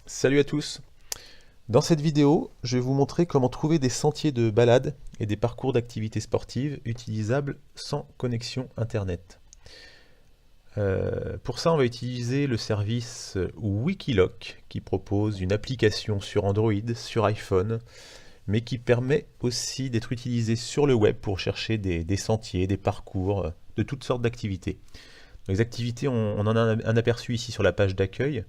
Salut à tous! Dans cette vidéo, je vais vous montrer comment trouver des sentiers de balade et des parcours d'activités sportives utilisables sans connexion Internet. Pour ça, on va utiliser le service Wikiloc qui propose une application sur Android, sur iPhone, mais qui permet aussi d'être utilisé sur le web pour chercher des sentiers, des parcours, de toutes sortes d'activités. Les activités, on en a un aperçu ici sur la page d'accueil,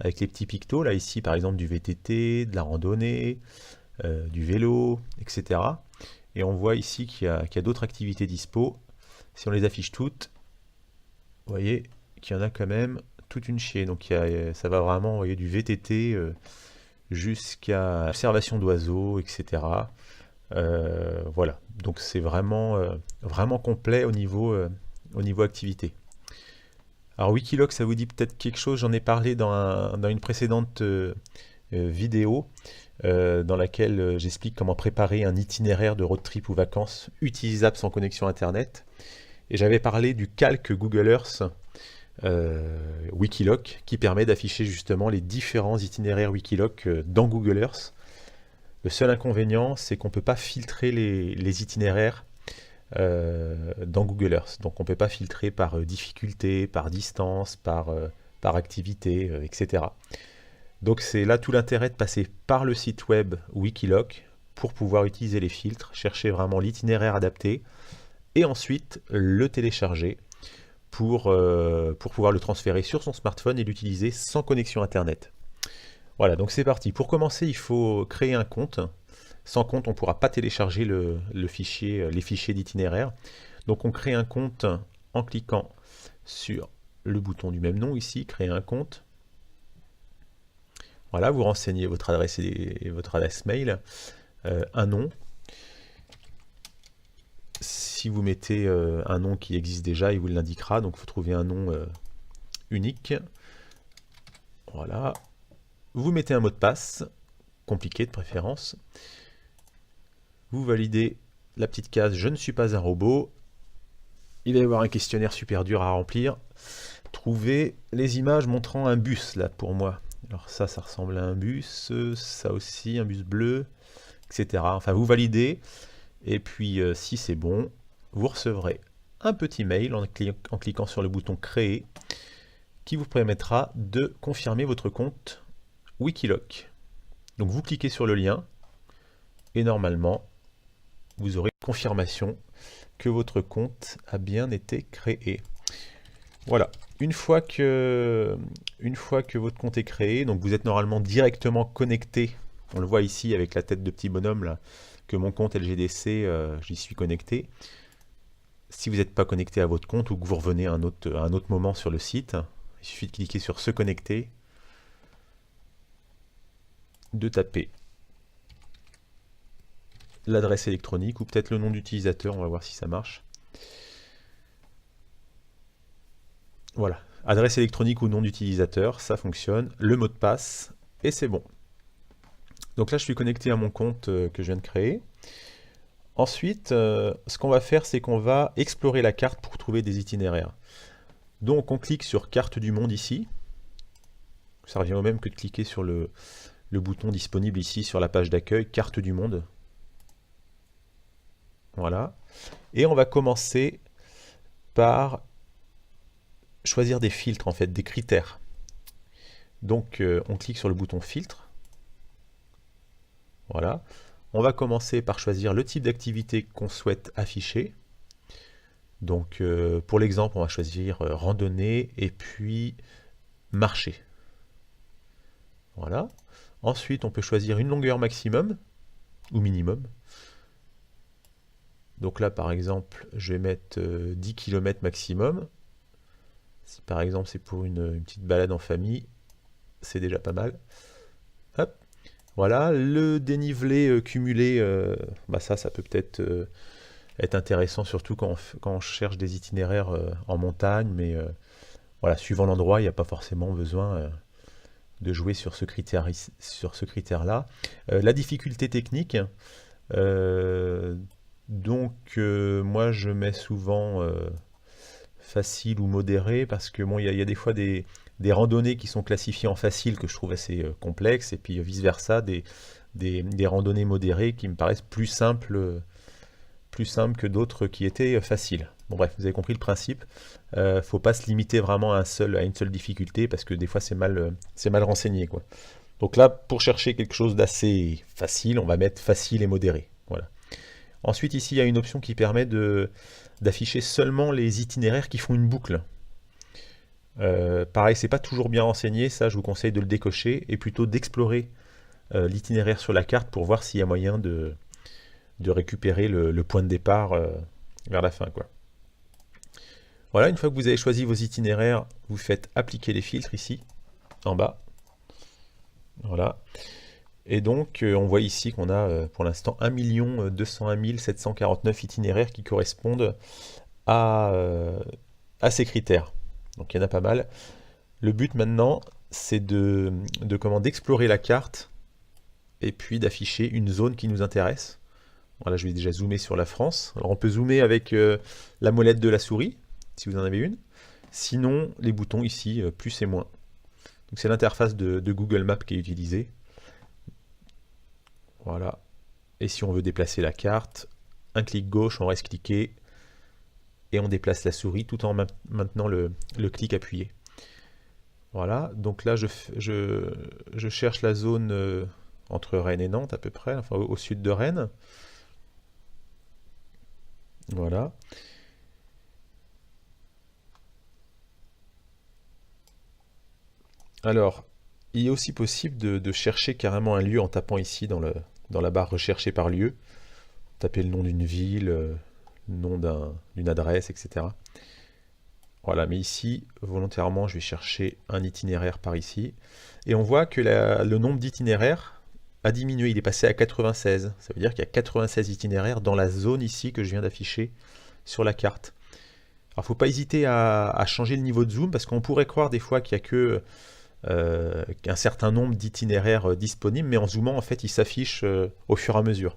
avec les petits pictos, là ici par exemple du VTT, de la randonnée, du vélo, etc. Et on voit ici qu'il y a d'autres activités dispo. Si on les affiche toutes, vous voyez qu'il y en a quand même toute une chier. Donc ça va vraiment, vous voyez, du VTT jusqu'à observation d'oiseaux, etc. Voilà, donc c'est vraiment complet au niveau activité. Alors Wikiloc, ça vous dit peut-être quelque chose, j'en ai parlé dans une précédente vidéo dans laquelle j'explique comment préparer un itinéraire de road trip ou vacances utilisable sans connexion Internet. Et j'avais parlé du calque Google Earth Wikiloc qui permet d'afficher justement les différents itinéraires Wikiloc dans Google Earth. Le seul inconvénient, c'est qu'on ne peut pas filtrer les itinéraires dans Google Earth. Donc on ne peut pas filtrer par difficulté, par distance, par activité, etc. Donc c'est là tout l'intérêt de passer par le site web Wikiloc pour pouvoir utiliser les filtres, chercher vraiment l'itinéraire adapté et ensuite le télécharger pour pouvoir le transférer sur son smartphone et l'utiliser sans connexion Internet. Voilà, donc c'est parti. Pour commencer, il faut créer un compte. Sans compte, on ne pourra pas télécharger les fichiers d'itinéraire. Donc on crée un compte en cliquant sur le bouton du même nom ici, créer un compte. Voilà, vous renseignez votre adresse et votre adresse mail, un nom. Si vous mettez un nom qui existe déjà, il vous l'indiquera. Donc il faut trouver un nom unique. Voilà. Vous mettez un mot de passe, compliqué de préférence. Vous validez la petite case « Je ne suis pas un robot ». Il va y avoir un questionnaire super dur à remplir. Trouvez les images montrant un bus, là, pour moi. Alors ça ressemble à un bus, ça aussi, un bus bleu, etc. Enfin, vous validez, et puis si c'est bon, vous recevrez un petit mail en cliquant sur le bouton « Créer » qui vous permettra de confirmer votre compte Wikiloc. Donc vous cliquez sur le lien, et normalement, vous aurez une confirmation que votre compte a bien été créé. Voilà, une fois que votre compte est créé, donc vous êtes normalement directement connecté, on le voit ici avec la tête de petit bonhomme là, que mon compte LGDC, j'y suis connecté. Si vous n'êtes pas connecté à votre compte ou que vous revenez à un autre moment sur le site, il suffit de cliquer sur se connecter, de taper l'adresse électronique ou peut-être le nom d'utilisateur, on va voir si ça marche. Voilà, adresse électronique ou nom d'utilisateur, ça fonctionne, le mot de passe, et c'est bon. Donc là, je suis connecté à mon compte que je viens de créer. Ensuite, ce qu'on va faire, c'est qu'on va explorer la carte pour trouver des itinéraires. Donc on clique sur carte du monde ici. Ça revient au même que de cliquer sur le bouton disponible ici sur la page d'accueil, carte du monde. Voilà. Et on va commencer par choisir des filtres, en fait, des critères. Donc on clique sur le bouton filtre. Voilà. On va commencer par choisir le type d'activité qu'on souhaite afficher. Donc pour l'exemple, on va choisir randonnée et puis marcher. Voilà. Ensuite, on peut choisir une longueur maximum ou minimum. Donc là, par exemple, je vais mettre 10 km maximum. Si par exemple c'est pour une petite balade en famille, c'est déjà pas mal. Hop. Voilà, le dénivelé cumulé, ça peut peut-être être intéressant, surtout quand on cherche des itinéraires en montagne, mais voilà, suivant l'endroit, il n'y a pas forcément besoin de jouer sur ce critère-là. La difficulté technique, moi je mets souvent facile ou modéré, parce que bon, il y a des fois des des randonnées qui sont classifiées en facile que je trouve assez complexes, et puis vice-versa, des randonnées modérées qui me paraissent plus simples que d'autres qui étaient faciles. Bon bref, vous avez compris le principe. Faut pas se limiter vraiment à une seule difficulté, parce que des fois c'est mal renseigné, quoi. Donc là, pour chercher quelque chose d'assez facile, on va mettre facile et modéré. Voilà. Ensuite, ici, il y a une option qui permet d'afficher seulement les itinéraires qui font une boucle. Pareil, c'est pas toujours bien renseigné, ça je vous conseille de le décocher, et plutôt d'explorer l'itinéraire sur la carte pour voir s'il y a moyen de récupérer le point de départ vers la fin, quoi. Voilà, une fois que vous avez choisi vos itinéraires, vous faites appliquer les filtres ici, en bas. Voilà. Et donc, on voit ici qu'on a pour l'instant 1 201 749 itinéraires qui correspondent à ces critères. Donc, il y en a pas mal. Le but maintenant, c'est d'explorer la carte et puis d'afficher une zone qui nous intéresse. Voilà, je vais déjà zoomer sur la France. Alors, on peut zoomer avec la molette de la souris, si vous en avez une. Sinon, les boutons ici, plus et moins. Donc c'est l'interface de Google Maps qui est utilisée. Voilà. Et si on veut déplacer la carte, un clic gauche, on reste cliqué, et on déplace la souris tout en maintenant le clic appuyé. Voilà, donc là je cherche la zone entre Rennes et Nantes à peu près, enfin au sud de Rennes. Voilà. Alors, il est aussi possible de chercher carrément un lieu en tapant ici dans la barre rechercher par lieu. Taper le nom d'une ville, le nom d'une adresse, etc. Voilà, mais ici, volontairement, je vais chercher un itinéraire par ici. Et on voit que le nombre d'itinéraires a diminué, il est passé à 96. Ça veut dire qu'il y a 96 itinéraires dans la zone ici que je viens d'afficher sur la carte. Alors, il ne faut pas hésiter à changer le niveau de zoom, parce qu'on pourrait croire des fois qu'il n'y a que un certain nombre d'itinéraires disponibles, mais en zoomant, en fait, ils s'affichent au fur et à mesure.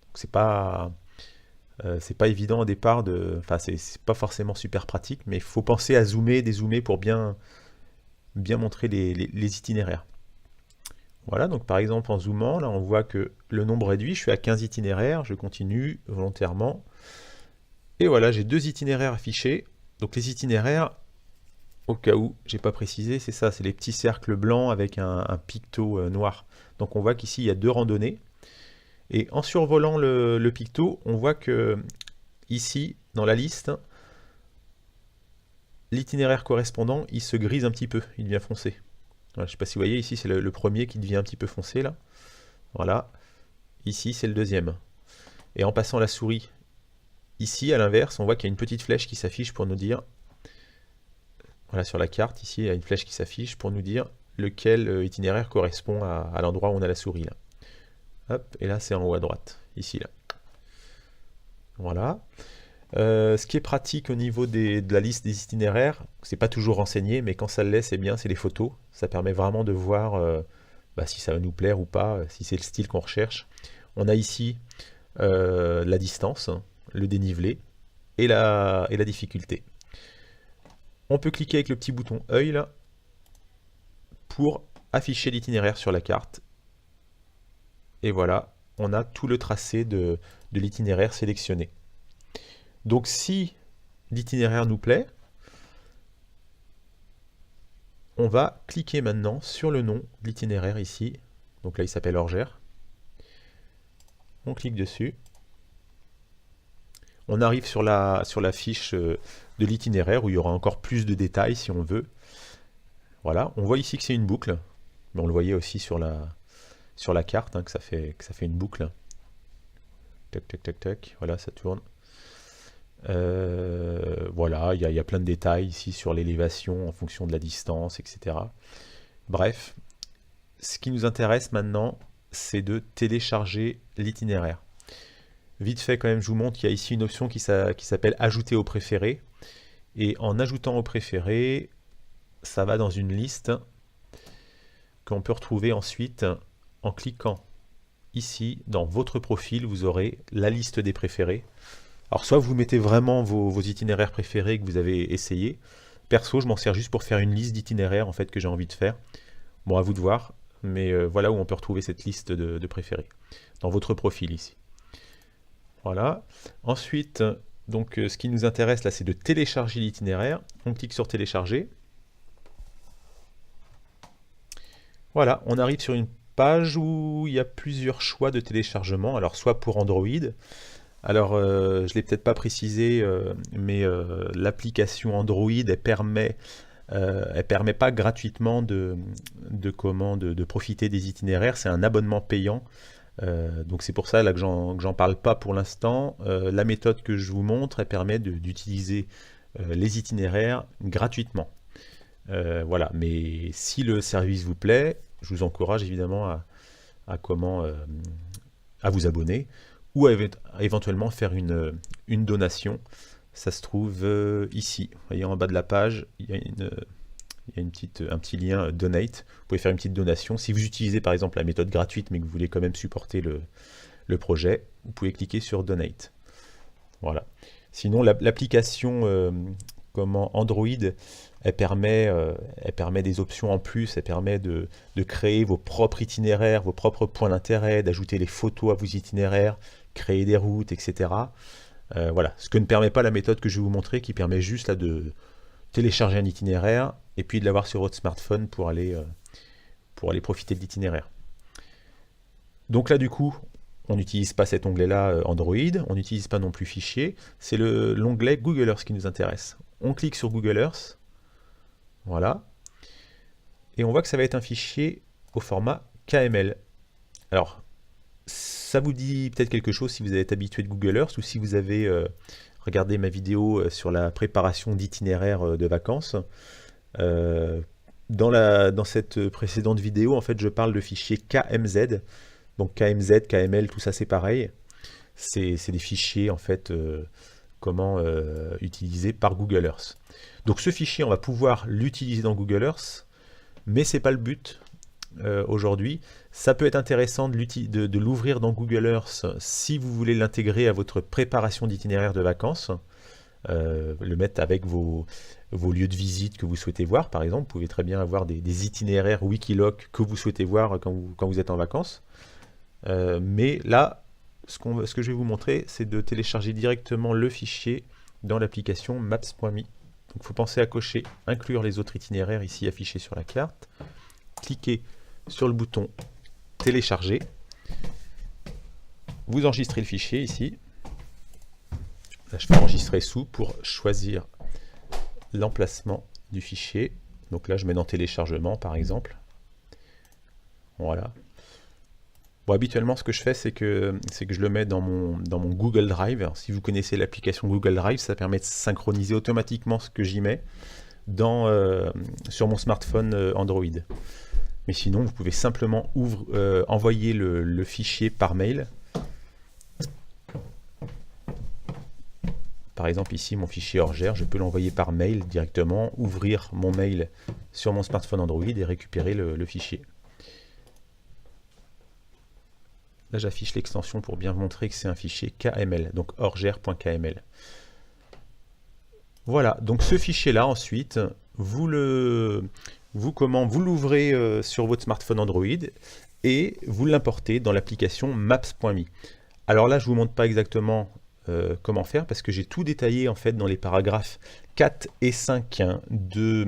Donc, c'est pas évident au départ, enfin, c'est pas forcément super pratique, mais il faut penser à zoomer, dézoomer pour bien montrer les itinéraires. Voilà, donc par exemple en zoomant, là on voit que le nombre réduit, je suis à 15 itinéraires, je continue volontairement, et voilà, j'ai 2 itinéraires affichés. Donc les itinéraires, au cas où j'ai pas précisé, c'est ça, c'est les petits cercles blancs avec un picto noir. Donc on voit qu'ici il y a 2 randonnées, et en survolant le picto, on voit que ici, dans la liste, l'itinéraire correspondant, il se grise un petit peu, il devient foncé. Voilà, je ne sais pas si vous voyez, ici c'est le premier qui devient un petit peu foncé, là. Voilà. Ici c'est le deuxième. Et en passant la souris ici, à l'inverse, on voit qu'il y a une petite flèche qui s'affiche pour nous dire, voilà, sur la carte, ici, il y a une flèche qui s'affiche pour nous dire lequel itinéraire correspond à l'endroit où on a la souris, là. Hop, et là c'est en haut à droite, ici, là. Voilà. Ce qui est pratique au niveau de la liste des itinéraires, c'est pas toujours renseigné, mais quand ça l'est, c'est bien, c'est les photos. Ça permet vraiment de voir si ça va nous plaire ou pas, si c'est le style qu'on recherche. On a ici la distance, le dénivelé et la difficulté. On peut cliquer avec le petit bouton œil là pour afficher l'itinéraire sur la carte. Et voilà, on a tout le tracé de l'itinéraire sélectionné. Donc si l'itinéraire nous plaît, on va cliquer maintenant sur le nom de l'itinéraire ici. Donc là il s'appelle Orgères. On clique dessus. On arrive sur la fiche de l'itinéraire où il y aura encore plus de détails si on veut. Voilà, on voit ici que c'est une boucle, mais on le voyait aussi sur la carte, hein, que ça fait une boucle. Tac, tac, tac, tac, voilà, ça tourne. Voilà, il y a plein de détails ici sur l'élévation en fonction de la distance, etc. Bref, ce qui nous intéresse maintenant, c'est de télécharger l'itinéraire. Vite fait, quand même, je vous montre qu'il y a ici une option qui s'appelle Ajouter au préféré. Et en ajoutant au préféré, ça va dans une liste qu'on peut retrouver ensuite en cliquant ici dans votre profil. Vous aurez la liste des préférés. Alors soit vous mettez vraiment vos itinéraires préférés que vous avez essayés, Perso, je m'en sers juste pour faire une liste d'itinéraires en fait que j'ai envie de faire. Bon, à vous de voir, mais voilà où on peut retrouver cette liste de préférés, dans votre profil ici. Voilà. Ensuite, donc, ce qui nous intéresse là, c'est de télécharger l'itinéraire. On clique sur télécharger. Voilà, on arrive sur une page où il y a plusieurs choix de téléchargement. Alors, soit pour Android. Alors, je ne l'ai peut-être pas précisé, mais l'application Android, elle permet pas gratuitement de profiter des itinéraires. C'est un abonnement payant. Donc c'est pour ça là, que j'en parle pas pour l'instant. La méthode que je vous montre, elle permet d'utiliser les itinéraires gratuitement. Voilà, mais si le service vous plaît, je vous encourage évidemment à vous abonner ou à éventuellement faire une donation. Ça se trouve ici. Vous voyez en bas de la page, il y a un petit lien Donate. Vous pouvez faire une petite donation. Si vous utilisez par exemple la méthode gratuite mais que vous voulez quand même supporter le projet, vous pouvez cliquer sur Donate. Voilà. Sinon, l'application Android, elle permet des options en plus. Elle permet de créer vos propres itinéraires, vos propres points d'intérêt, d'ajouter les photos à vos itinéraires, créer des routes, etc. Voilà. Ce que ne permet pas la méthode que je vais vous montrer, qui permet juste là, de télécharger un itinéraire et puis de l'avoir sur votre smartphone pour aller profiter de l'itinéraire. Donc là, du coup, on n'utilise pas cet onglet-là Android, on n'utilise pas non plus Fichier, c'est l'onglet Google Earth qui nous intéresse. On clique sur Google Earth, voilà, et on voit que ça va être un fichier au format KML. Alors, ça vous dit peut-être quelque chose si vous êtes habitué de Google Earth ou si vous avez regardé ma vidéo sur la préparation d'itinéraires de vacances. Dans cette précédente vidéo, en fait, je parle de fichiers KMZ. Donc KMZ, KML, tout ça c'est pareil. C'est des fichiers en fait utilisés par Google Earth. Donc ce fichier, on va pouvoir l'utiliser dans Google Earth, mais c'est pas le but aujourd'hui. Ça peut être intéressant de l'ouvrir dans Google Earth si vous voulez l'intégrer à votre préparation d'itinéraire de vacances. Le mettre avec vos lieux de visite que vous souhaitez voir, par exemple. Vous pouvez très bien avoir des itinéraires Wikiloc que vous souhaitez voir quand vous êtes en vacances. Mais là, ce que je vais vous montrer, c'est de télécharger directement le fichier dans l'application maps.me. Donc il faut penser à cocher inclure les autres itinéraires ici affichés sur la carte. Cliquez sur le bouton télécharger. Vous enregistrez le fichier ici. Là, je peux enregistrer sous pour choisir l'emplacement du fichier. Donc là, je mets dans téléchargement par exemple. Voilà. Bon, habituellement, ce que je fais, c'est que je le mets dans mon Google Drive. Alors, si vous connaissez l'application Google Drive, ça permet de synchroniser automatiquement ce que j'y mets sur mon smartphone Android. Mais sinon, vous pouvez simplement envoyer le fichier par mail. Par exemple, ici, mon fichier Orgère, je peux l'envoyer par mail directement, ouvrir mon mail sur mon smartphone Android et récupérer le fichier. Là, j'affiche l'extension pour bien montrer que c'est un fichier KML, donc orgère.kml. Voilà, donc ce fichier-là, ensuite, vous l'ouvrez sur votre smartphone Android et vous l'importez dans l'application maps.me. Alors là, je ne vous montre pas exactement comment faire parce que j'ai tout détaillé en fait dans les paragraphes 4 et 5 de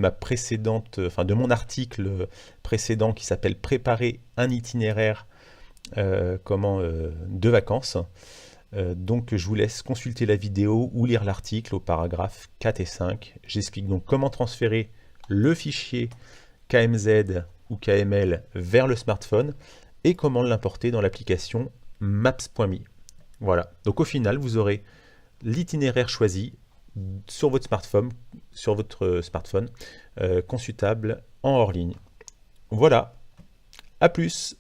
mon article précédent qui s'appelle Préparer un itinéraire de vacances. Donc je vous laisse consulter la vidéo ou lire l'article au paragraphe 4 et 5. J'explique donc comment transférer le fichier KMZ ou KML vers le smartphone et comment l'importer dans l'application maps.me. Voilà, donc au final vous aurez l'itinéraire choisi sur votre smartphone, consultable en hors ligne. Voilà, à plus.